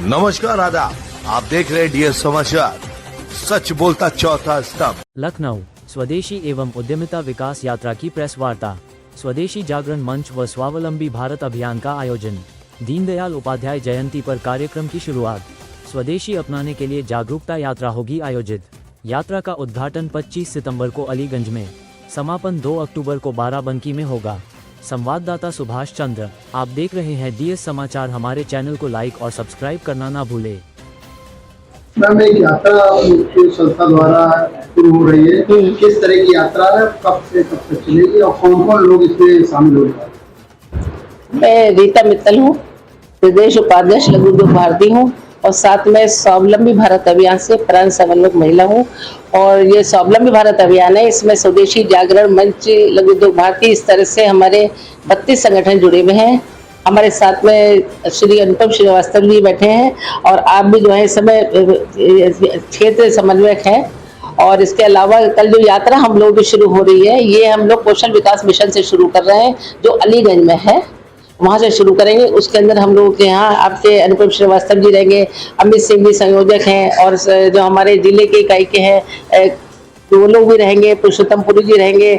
नमस्कार आदाब, आप देख रहे हैं डीएस समाचार। सच बोलता चौथा स्तंभ। लखनऊ स्वदेशी एवं उद्यमिता विकास यात्रा की प्रेस वार्ता। स्वदेशी जागरण मंच व स्वावलंबी भारत अभियान का आयोजन। दीनदयाल उपाध्याय जयंती पर कार्यक्रम की शुरुआत। स्वदेशी अपनाने के लिए जागरूकता यात्रा होगी आयोजित। यात्रा का उद्घाटन 25 सितंबर को अलीगंज में, समापन 2 अक्टूबर को बाराबंकी में होगा। संवाददाता सुभाष चंद्र। आप देख रहे हैं डीएस समाचार। हमारे चैनल को लाइक और सब्सक्राइब करना ना भूले। मैम, एक यात्रा मुख्य संस्था द्वारा शुरू हो रही है, किस तरह की यात्रा है, कब से कब तक चलेगी और कौन कौन लोग इसमें शामिल होंगे? मैं रीता मित्तल हूँ, प्रदेश उपाध्यक्ष लघु उद्योग भारती हूँ और साथ में स्वावलंबी भारत अभियान से प्रांत समन्वयक महिला हूँ। और ये स्वावलंबी भारत अभियान है, इसमें स्वदेशी जागरण मंच, लघु उद्योग भारती, इस तरह से हमारे 32 संगठन जुड़े हुए हैं। हमारे साथ में श्री अनुपम श्रीवास्तव जी बैठे हैं और आप भी जो है इस समय क्षेत्र समन्वयक हैं। और इसके अलावा कल जो यात्रा हम लोग भी शुरू हो रही है, ये हम लोग कौशल विकास मिशन से शुरू कर रहे हैं, जो अलीगंज में है, वहाँ से शुरू करेंगे। उसके अंदर हम लोग के यहाँ आपके अनुपम श्रीवास्तव जी रहेंगे, अमित सिंह जी संयोजक हैं और जो हमारे जिले के इकाई के हैं वो लोग भी रहेंगे, पुरुषोत्तम पुरी जी रहेंगे,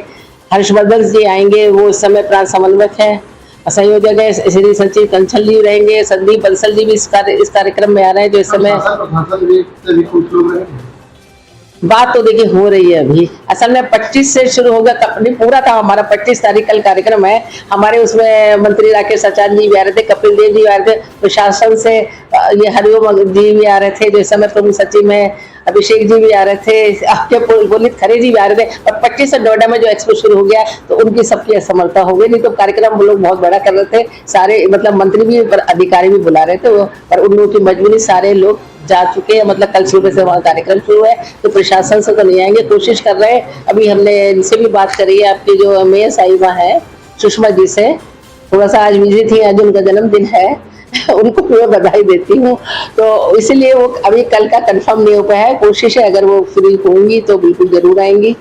हर्षवर्धन जी आएंगे, वो इस समय प्रांत समन्वयक हैं, संयोजक है श्री सचिव कंचल जी रहेंगे, संदीप बंसल जी भी इस कार्यक्रम में आ रहे हैं जो इस समय। बात तो देखिए हो रही है अभी, असल में 25 से शुरू होगा, नहीं पूरा था हमारा 25 तारीख कल कार्यक्रम है हमारे। उसमें मंत्री राकेश आचार्य जी भी आ रहे थे, कपिल देव जी आ रहे थे, प्रशासन से ये हरिओम जी भी आ रहे थे जो इस समय प्रमुख सचिव में, अभिषेक जी भी आ रहे थे, आपके पुनीत खरे जी भी आ रहे थे। और 25 से नोएडा में जो एक्सपो शुरू हो गया तो उनकी सबकी असमर्थता हो गई, नहीं तो कार्यक्रम वो लोग बहुत बड़ा कर रहे थे सारे, मतलब मंत्री भी अधिकारी भी बुला रहे थे वो, पर उन लोगों की मजबूरी सारे लोग जा चुके हैं। मतलब कल सुबह से वहाँ कार्यक्रम शुरू है तो प्रशासन से तो नहीं आएंगे, कोशिश कर रहे हैं। अभी हमने इनसे भी बात करी है, आपकी जो मेयर साहिबा है सुषमा जी से, थोड़ा सा आज बिजी थी, आज उनका जन्मदिन है उनको मैं बधाई देती हूँ। तो इसलिए वो अभी कल का कंफर्म नहीं हो पाया है, कोशिश है अगर वो फ्री होंगी तो बिल्कुल जरूर आएंगी।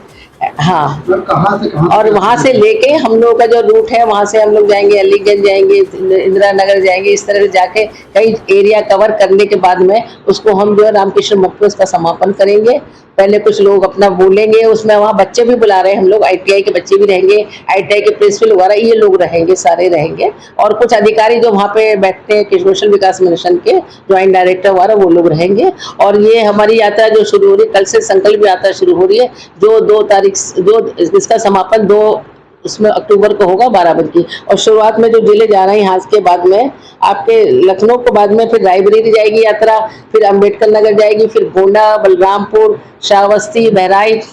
हाँ, कहाँ से और वहाँ से लेके हम लोगों का जो रूट है, वहाँ से हम लोग जाएंगे अलीगंज जाएंगे, इंदिरा नगर जाएंगे, इस तरह से जाके कई एरिया कवर करने के बाद में उसको हम जो है रामकृष्ण मुक्त में उसका समापन करेंगे। पहले कुछ लोग अपना बोलेंगे, उसमें वहाँ बच्चे भी बुला रहे हैं हम लोग, आईटीआई के बच्चे भी रहेंगे, आईटीआई के प्रिंसिपल वगैरह ये लोग रहेंगे, सारे रहेंगे। और कुछ अधिकारी जो वहाँ पे बैठते हैं कौशल विकास मिशन के ज्वाइंट डायरेक्टर वगैरह वो लोग रहेंगे। और ये हमारी यात्रा जो शुरू हो रही है, कल से संकल्प यात्रा शुरू हो रही है, जो 2 तारीख जो इसका समापन 2 उसमें अक्टूबर को होगा बाराबंकी। और शुरुआत में जो जिले जा रहे हैं यहाँ के बाद में आपके लखनऊ के बाद में फिर रायबरेली जाएगी यात्रा, फिर अंबेडकर नगर जाएगी, फिर गोंडा, बलरामपुर, श्रावस्ती, बहराइच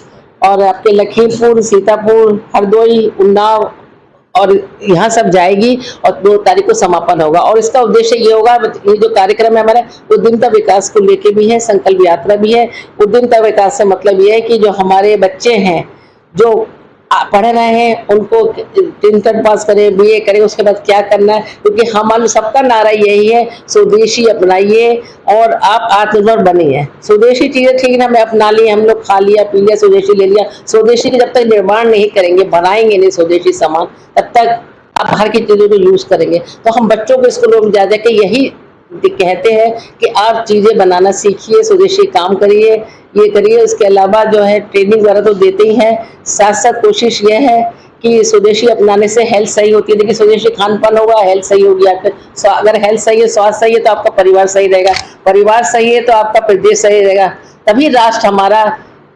और आपके लखीमपुर, सीतापुर, हरदोई, उन्नाव और यहाँ सब जाएगी। और 2 तारीख को समापन होगा। और इसका उद्देश्य ये होगा, ये जो कार्यक्रम है हमारा उद्यमिता विकास को लेके भी है, संकल्प यात्रा भी है। उद्यमिता विकास से मतलब ये है कि जो हमारे बच्चे हैं जो पढ़ रहे हैं उनको इंटर पास करें, बीए करें, उसके बाद क्या करना है, क्योंकि हमारा सबका नारा यही है, स्वदेशी अपनाइए और आप आत्मनिर्भर बनिए। स्वदेशी चीजें ठीक है, हमें अपना ली, हम लोग खा लिया पी लिया, स्वदेशी ले लिया, स्वदेशी की जब तक निर्माण नहीं करेंगे, बनाएंगे नहीं स्वदेशी सामान, तब तक आप बाहर की चीजों को यूज करेंगे। तो हम बच्चों को स्कूलों में जा जाके यही कहते हैं कि आप चीजें बनाना सीखिए, स्वदेशी काम करिए, ये करिए। उसके अलावा जो है ट्रेनिंग वगैरह तो देते ही हैं, साथ साथ कोशिश ये है कि स्वदेशी अपनाने से हेल्थ सही होती है। देखिए स्वदेशी खान पान होगा, हेल्थ सही होगी आपके। अगर हेल्थ सही है, स्वास्थ्य सही है तो आपका परिवार सही रहेगा, परिवार सही है तो आपका प्रदेश सही रहेगा, तभी राष्ट्र हमारा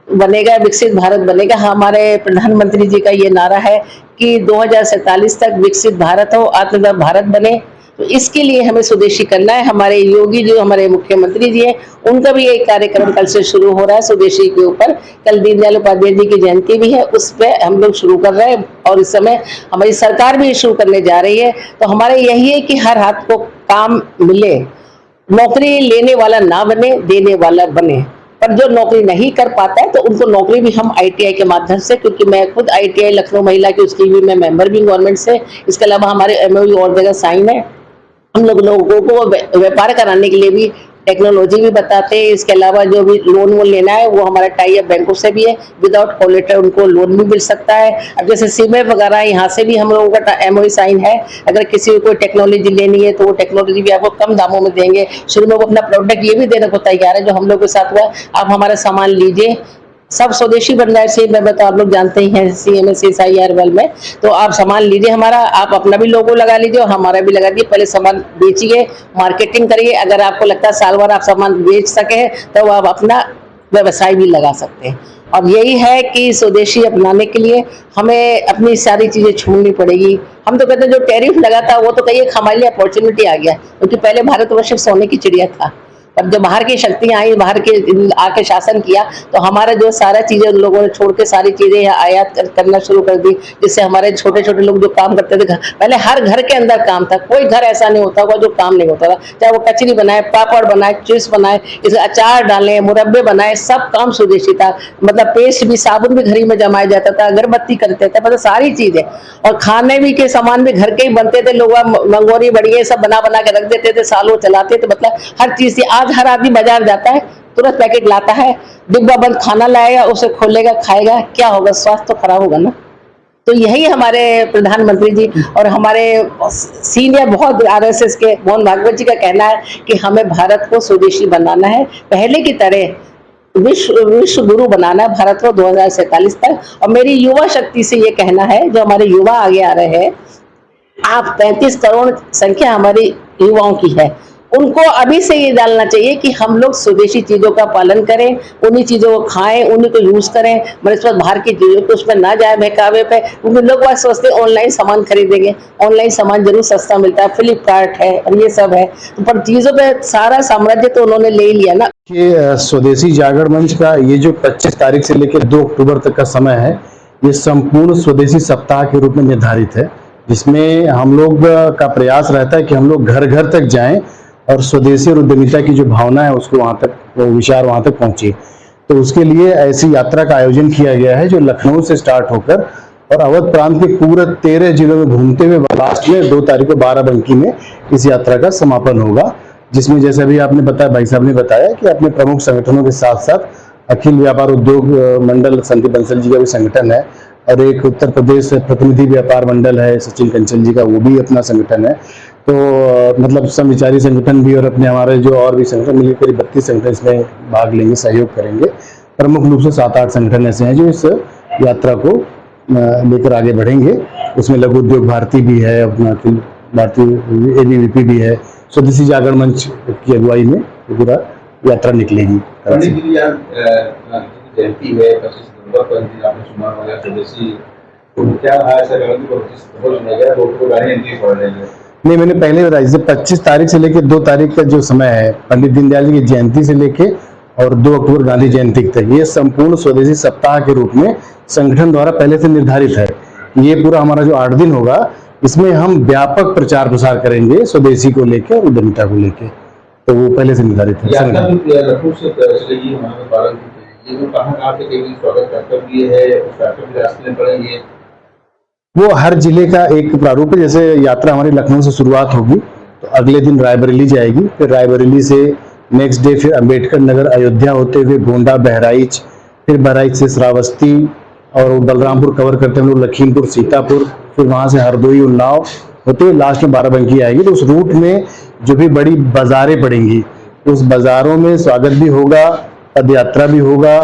बनेगा, विकसित भारत बनेगा। हमारे प्रधानमंत्री जी का ये नारा है कि 2047 तक विकसित भारत हो, आत्मनिर्भर भारत बने। तो इसके लिए हमें स्वदेशी करना है। हमारे योगी जो हमारे मुख्यमंत्री जी हैं, उनका भी एक कार्यक्रम कल से शुरू हो रहा है स्वदेशी के ऊपर। कल दीनदयाल उपाध्याय जी की जयंती भी है, उस पर हम लोग शुरू कर रहे हैं और इस समय हमारी सरकार भी शुरू करने जा रही है। तो हमारे यही है कि हर हाथ को काम मिले, नौकरी लेने वाला ना बने, देने वाला बने। पर जो नौकरी नहीं कर पाता है तो उनको नौकरी भी हम आईटीआई के माध्यम से, क्योंकि मैं खुद आईटीआई लखनऊ महिला की उसकी भी मैं मेंबर भी गवर्नमेंट से, इसके अलावा हमारे एमओयू और जगह साइन है। हम लोगों को व्यापार कराने के लिए भी टेक्नोलॉजी भी बताते हैं। इसके अलावा जो भी लोन वोन लेना है वो हमारा टाई अप बैंकों से भी है, विदाउट कोलेटरल उनको लोन भी मिल सकता है। अब जैसे सीमेंट वगैरह यहाँ से भी हम लोगों का MOU साइन है, अगर किसी को कोई टेक्नोलॉजी लेनी है तो वो टेक्नोलॉजी भी आपको कम दामों में देंगे। शुरू में वो अपना प्रोडक्ट ये भी देने को तैयार है, जो हम लोग के साथ हुआ, आप हमारा सामान लीजिए, सब स्वदेशी बन रहा है। सेम में तो आप लोग जानते ही हैं CMSSIR वेल में, तो आप सामान लीजिए हमारा, आप अपना भी लोगो लगा लीजिए और हमारा भी लगा दीजिए। पहले सामान बेचिए, मार्केटिंग करिए, अगर आपको लगता है साल भर आप सामान बेच सके तो आप अपना व्यवसाय भी लगा सकते हैं। और यही है कि स्वदेशी अपनाने के लिए हमें अपनी सारी चीजें छोड़नी पड़ेगी। हम तो कहते हैं जो टैरिफ लगा था वो तो कहिए हमारे लिए अपॉर्चुनिटी आ गया, क्योंकि पहले भारतवर्ष सोने की चिड़िया था, पर जब बाहर की शक्तियां आई, बाहर के आके शासन किया, तो हमारा जो सारा चीजें उन लोगों ने छोड़ के सारी चीजें यहाँ आयात करना शुरू कर दी, जिससे हमारे छोटे छोटे लोग जो काम करते थे, पहले हर घर के अंदर काम था, कोई घर ऐसा नहीं होता होगा जो काम नहीं होता था, चाहे वो कचरी बनाए, पापड़ बनाए, चिप्स बनाए, इसका अचार डाले, मुरब्बे बनाए, सब काम स्वदेशी था। मतलब पेस्ट भी, साबुन भी घर ही में जमाया जाता था, अगरबत्ती करते थे, मतलब सारी चीजें। और खाने भी के सामान भी घर के ही बनते थे, लोग मंगोरी बढ़िया सब बना बना के रख देते थे, सालों चलाते थे। मतलब हर चीज थी। आज हर आदमी बाजार जाता है, तुरंत पैकेट लाता है, डिब्बा बंद खाना लाएगा, उसे खोलेगा, खाएगा, क्या होगा? स्वास्थ्य तो खराब होगा ना। तो यही हमारे प्रधानमंत्री जी और हमारे सीनियर बहुत RSS के मोहन भागवत जी का कहना है कि हमें भारत को स्वदेशी बनाना है, पहले की तरह विश्व गुरु बनाना है भारत को 2047 तक। और मेरी युवा शक्ति से ये कहना है, जो हमारे युवा आगे आ रहे हैं, आप 35 करोड़ संख्या हमारी युवाओं की है, उनको अभी से ये डालना चाहिए कि हम लोग स्वदेशी चीजों का पालन करें, उन्हीं चीजों को खाएं, उन्हीं को यूज करें। मतलब बाहर की चीजों को उसमें ना जाए बहकावे पे, क्योंकि लोग बात सोचते हैं ऑनलाइन सामान खरीदेंगे, ऑनलाइन सामान जरूर सस्ता मिलता है, फ्लिपकार्ट है और ये सब है, पर चीजों पे सारा साम्राज्य तो उन्होंने ले लिया ना। कि स्वदेशी जागरण मंच का ये जो 25 तारीख से लेकर 2 अक्टूबर तक का समय है, ये संपूर्ण स्वदेशी सप्ताह के रूप में निर्धारित है, जिसमें हम लोग का प्रयास रहता है कि हम लोग घर घर तक जाएं और स्वदेशी और उद्यमिता की जो भावना है उसको वहां तक, वो विचार वहां तक पहुंचे। तो उसके लिए ऐसी यात्रा का आयोजन किया गया है, जो लखनऊ से स्टार्ट होकर और अवध प्रांत के पूरे 13 जिलों में घूमते हुए लास्ट में 2 तारीख को बाराबंकी में इस यात्रा का समापन होगा, जिसमें जैसे अभी आपने बताया, भाई साहब ने बताया कि अपने प्रमुख संगठनों के साथ साथ अखिल व्यापार उद्योग मंडल संदीप बंसल जी का भी संगठन है, और एक उत्तर प्रदेश प्रतिनिधि व्यापार मंडल है सचिन कंचन जी का, वो भी अपना संगठन है। तो मतलब समविचारी संगठन भी और अपने हमारे जो और भी संगठन मिलकर करीब 32 संगठन इसमें भाग लेंगे, सहयोग करेंगे। प्रमुख रूप से 7-8 संगठन ऐसे हैं जो इस यात्रा को लेकर आगे बढ़ेंगे। उसमें लघु उद्योग भारती भी है, अपना अखिल भारतीय ABVP भी है, स्वदेशी जागरण मंच की अगुवाई में पूरा यात्रा निकलेगी। नहीं, मैंने पहले बताया, जैसे 25 तारीख से लेकर 2 तारीख का जो समय है, पंडित दीनदयाल जी की जयंती से लेके और 2 अक्टूबर गांधी जयंती तक, ये संपूर्ण स्वदेशी सप्ताह के रूप में संगठन द्वारा पहले से निर्धारित है। ये पूरा हमारा जो 8 दिन होगा, इसमें हम व्यापक प्रचार प्रसार करेंगे स्वदेशी को लेकर और उद्यमिता को लेकर, तो वो पहले से निर्धारित है। वो हर जिले का एक प्रारूप है। जैसे यात्रा हमारी लखनऊ से शुरुआत होगी, तो अगले दिन रायबरेली जाएगी, फिर रायबरेली से नेक्स्ट डे फिर अंबेडकर नगर अयोध्या होते हुए गोंडा, बहराइच, फिर बहराइच से श्रावस्ती और बलरामपुर कवर करते हम लोग लखीमपुर, सीतापुर, फिर वहां से हरदोई, उन्नाव होते हुए लास्ट में बाराबंकी आएगी। तो उस रूट में जो भी बड़ी बाजारें पड़ेंगी, उस बाजारों में स्वागत भी होगा, पद यात्रा भी होगा,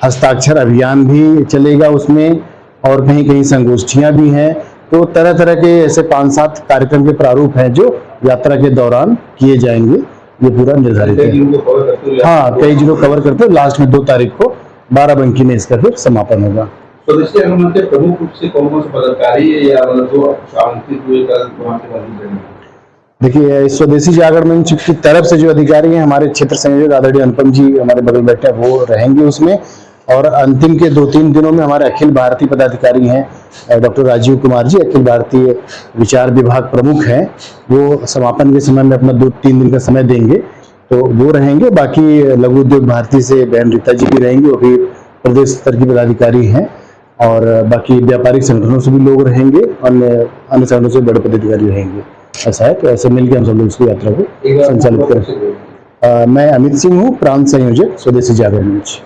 हस्ताक्षर अभियान भी चलेगा उसमें, और कहीं कहीं संगोष्ठियां भी हैं। तो तरह तरह के ऐसे 5-7 कार्यक्रम के प्रारूप हैं जो यात्रा के दौरान किए जाएंगे। ये पूरा निर्धारित है। हाँ, कई जिलों कवर करते हैं। लास्ट में 2 तारीख को बाराबंकी में इसका फिर समापन होगा। स्वदेशी जागरण मंच के प्रमुख रूप से कौन कौन से पदाधिकारी या मतलब जो आमंत्रित हुए कल वहां पे मौजूद रहेंगे? देखिए, स्वदेशी जागरण मंच की तरफ से जो अधिकारी हैं, हमारे क्षेत्र संयोजक आदरणीय अनुपम जी हमारे बगल बैठे हैं, वो रहेंगे उसमें। और अंतिम के 2-3 दिनों में हमारे अखिल भारतीय पदाधिकारी हैं, डॉक्टर राजीव कुमार जी अखिल भारतीय विचार विभाग प्रमुख हैं, वो समापन के समय में अपना 2-3 दिन का समय देंगे, तो वो रहेंगे। बाकी लघु उद्योग भारती से बहन रीता जी भी रहेंगे, वो भी प्रदेश स्तर की पदाधिकारी हैं, और बाकी व्यापारिक संगठनों से भी लोग रहेंगे, अन्य संगठनों से बड़े पदाधिकारी रहेंगे। ऐसा है, तो ऐसे मिलकर हम सब लोग इसकी यात्रा को संचालित करें। मैं अमित सिंह हूँ, प्रांत संयोजक स्वदेशी जागरण मंच।